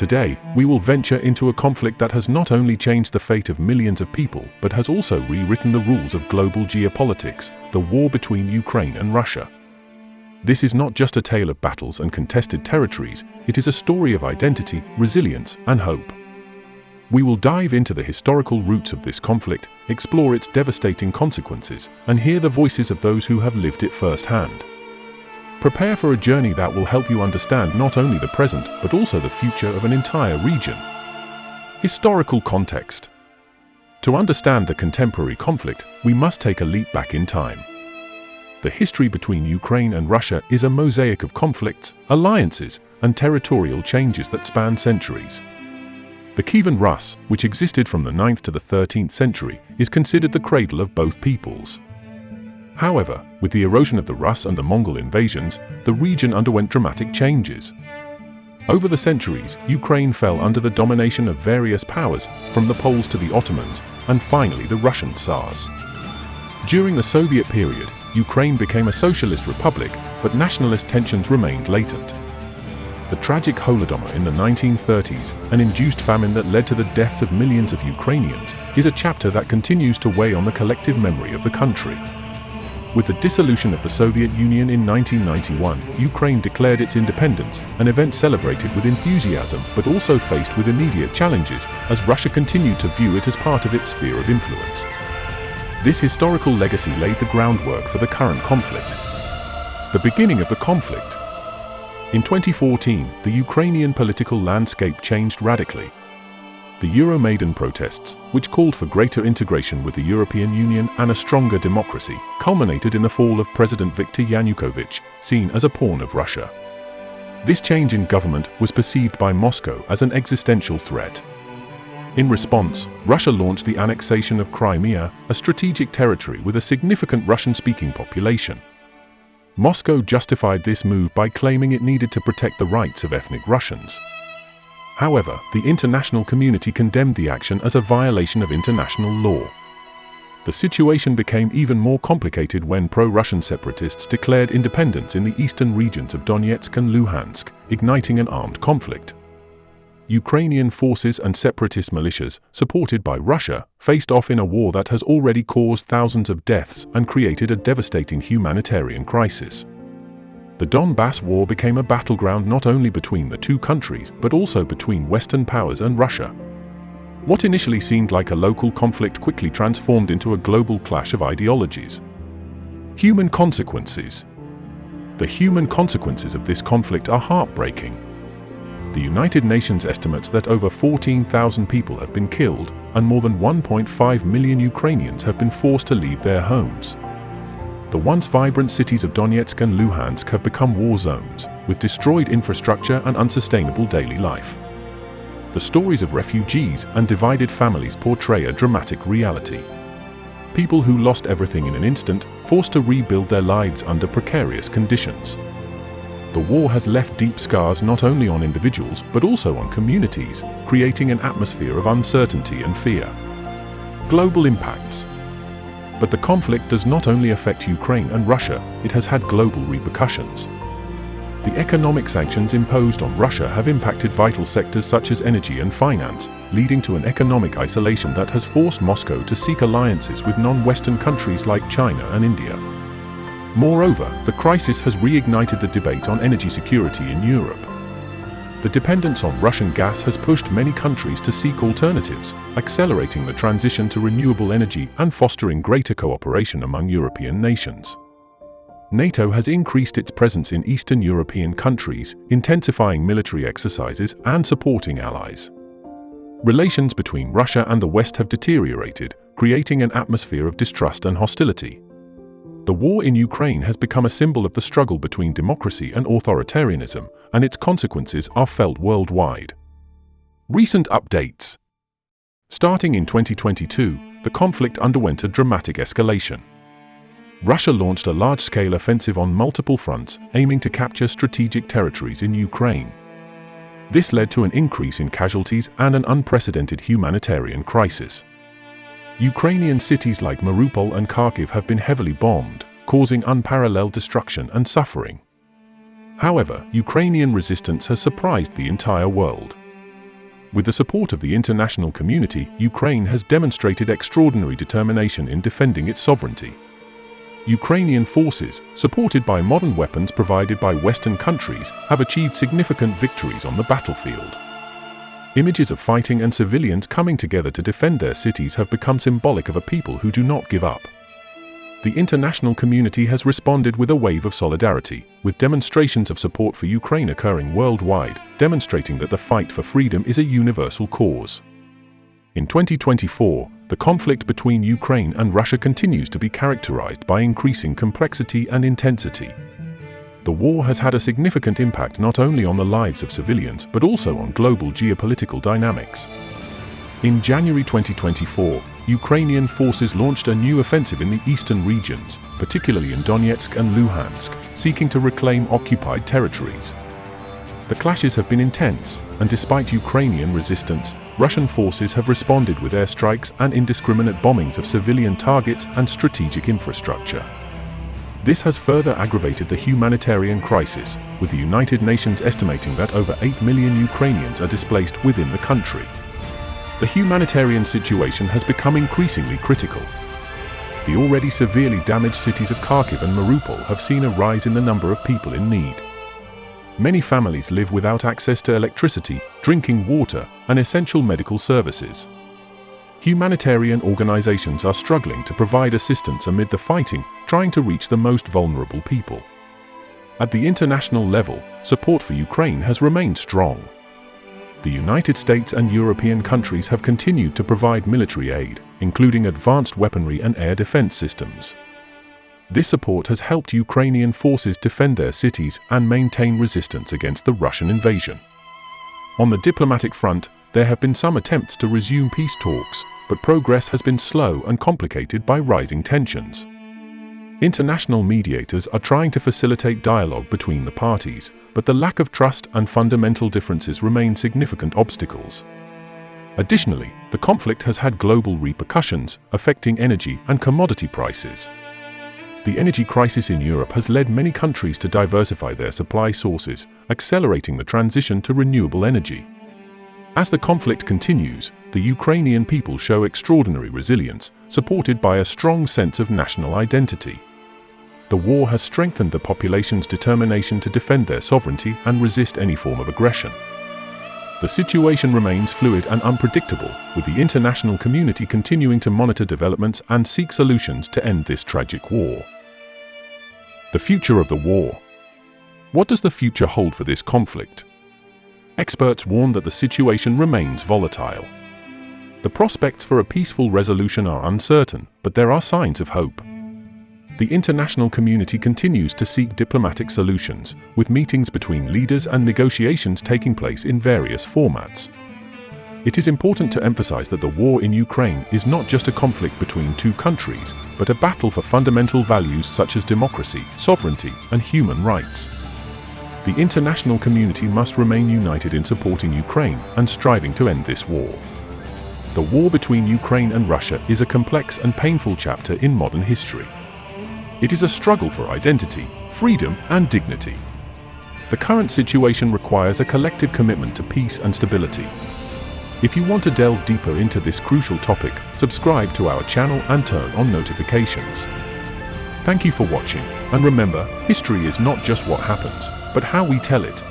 Today, we will venture into a conflict that has not only changed the fate of millions of people, but has also rewritten the rules of global geopolitics, the war between Ukraine and Russia. This is not just a tale of battles and contested territories, it is a story of identity, resilience, and hope. We will dive into the historical roots of this conflict, explore its devastating consequences, and hear the voices of those who have lived it firsthand. Prepare for a journey that will help you understand not only the present, but also the future of an entire region. Historical context. To understand the contemporary conflict, we must take a leap back in time. The history between Ukraine and Russia is a mosaic of conflicts, alliances, and territorial changes that span centuries. The Kievan Rus, which existed from the 9th to the 13th century, is considered the cradle of both peoples. However, with the erosion of the Rus and the Mongol invasions, the region underwent dramatic changes. Over the centuries, Ukraine fell under the domination of various powers, from the Poles to the Ottomans, and finally the Russian Tsars. During the Soviet period, Ukraine became a socialist republic, but nationalist tensions remained latent. The tragic Holodomor in the 1930s, an induced famine that led to the deaths of millions of Ukrainians, is a chapter that continues to weigh on the collective memory of the country. With the dissolution of the Soviet Union in 1991, Ukraine declared its independence, an event celebrated with enthusiasm but also faced with immediate challenges, as Russia continued to view it as part of its sphere of influence. This historical legacy laid the groundwork for the current conflict. The beginning of the conflict. In 2014, the Ukrainian political landscape changed radically. The Euromaidan protests, which called for greater integration with the European Union and a stronger democracy, culminated in the fall of President Viktor Yanukovych, seen as a pawn of Russia. This change in government was perceived by Moscow as an existential threat. In response, Russia launched the annexation of Crimea, a strategic territory with a significant Russian-speaking population. Moscow justified this move by claiming it needed to protect the rights of ethnic Russians. However, the international community condemned the action as a violation of international law. The situation became even more complicated when pro-Russian separatists declared independence in the eastern regions of Donetsk and Luhansk, igniting an armed conflict. Ukrainian forces and separatist militias, supported by Russia, faced off in a war that has already caused thousands of deaths and created a devastating humanitarian crisis. The Donbass War became a battleground not only between the two countries, but also between Western powers and Russia. What initially seemed like a local conflict quickly transformed into a global clash of ideologies. Human consequences. The human consequences of this conflict are heartbreaking. The United Nations estimates that over 14,000 people have been killed, and more than 1.5 million Ukrainians have been forced to leave their homes. The once vibrant cities of Donetsk and Luhansk have become war zones, with destroyed infrastructure and unsustainable daily life. The stories of refugees and divided families portray a dramatic reality. People who lost everything in an instant, forced to rebuild their lives under precarious conditions. The war has left deep scars not only on individuals, but also on communities, creating an atmosphere of uncertainty and fear. Global impacts. But the conflict does not only affect Ukraine and Russia, it has had global repercussions. The economic sanctions imposed on Russia have impacted vital sectors such as energy and finance, leading to an economic isolation that has forced Moscow to seek alliances with non-Western countries like China and India. Moreover, the crisis has reignited the debate on energy security in Europe. The dependence on Russian gas has pushed many countries to seek alternatives, accelerating the transition to renewable energy and fostering greater cooperation among European nations. NATO has increased its presence in Eastern European countries, intensifying military exercises and supporting allies. Relations between Russia and the West have deteriorated, creating an atmosphere of distrust and hostility. The war in Ukraine has become a symbol of the struggle between democracy and authoritarianism, and its consequences are felt worldwide. Recent updates. Starting in 2022, the conflict underwent a dramatic escalation. Russia launched a large-scale offensive on multiple fronts, aiming to capture strategic territories in Ukraine. This led to an increase in casualties and an unprecedented humanitarian crisis. Ukrainian cities like Mariupol and Kharkiv have been heavily bombed, causing unparalleled destruction and suffering. However, Ukrainian resistance has surprised the entire world. With the support of the international community, Ukraine has demonstrated extraordinary determination in defending its sovereignty. Ukrainian forces, supported by modern weapons provided by Western countries, have achieved significant victories on the battlefield. Images of fighting and civilians coming together to defend their cities have become symbolic of a people who do not give up. The international community has responded with a wave of solidarity, with demonstrations of support for Ukraine occurring worldwide, demonstrating that the fight for freedom is a universal cause. In 2024, the conflict between Ukraine and Russia continues to be characterized by increasing complexity and intensity. The war has had a significant impact not only on the lives of civilians but also on global geopolitical dynamics. In January 2024, Ukrainian forces launched a new offensive in the eastern regions, particularly in Donetsk and Luhansk, seeking to reclaim occupied territories. The clashes have been intense, and despite Ukrainian resistance, Russian forces have responded with airstrikes and indiscriminate bombings of civilian targets and strategic infrastructure. This has further aggravated the humanitarian crisis, with the United Nations estimating that over 8 million Ukrainians are displaced within the country. The humanitarian situation has become increasingly critical. The already severely damaged cities of Kharkiv and Mariupol have seen a rise in the number of people in need. Many families live without access to electricity, drinking water, and essential medical services. Humanitarian organizations are struggling to provide assistance amid the fighting, trying to reach the most vulnerable people. At the international level, support for Ukraine has remained strong. The United States and European countries have continued to provide military aid, including advanced weaponry and air defense systems. This support has helped Ukrainian forces defend their cities and maintain resistance against the Russian invasion. On the diplomatic front, there have been some attempts to resume peace talks, but progress has been slow and complicated by rising tensions. International mediators are trying to facilitate dialogue between the parties, but the lack of trust and fundamental differences remain significant obstacles. Additionally, the conflict has had global repercussions, affecting energy and commodity prices. The energy crisis in Europe has led many countries to diversify their supply sources, accelerating the transition to renewable energy. As the conflict continues, the Ukrainian people show extraordinary resilience, supported by a strong sense of national identity. The war has strengthened the population's determination to defend their sovereignty and resist any form of aggression. The situation remains fluid and unpredictable, with the international community continuing to monitor developments and seek solutions to end this tragic war. The future of the war. What does the future hold for this conflict? Experts warn that the situation remains volatile. The prospects for a peaceful resolution are uncertain, but there are signs of hope. The international community continues to seek diplomatic solutions, with meetings between leaders and negotiations taking place in various formats. It is important to emphasize that the war in Ukraine is not just a conflict between two countries, but a battle for fundamental values such as democracy, sovereignty, and human rights. The international community must remain united in supporting Ukraine and striving to end this war. The war between Ukraine and Russia is a complex and painful chapter in modern history. It is a struggle for identity, freedom, and dignity. The current situation requires a collective commitment to peace and stability. If you want to delve deeper into this crucial topic, subscribe to our channel and turn on notifications. Thank you for watching, and remember, history is not just what happens, but how we tell it.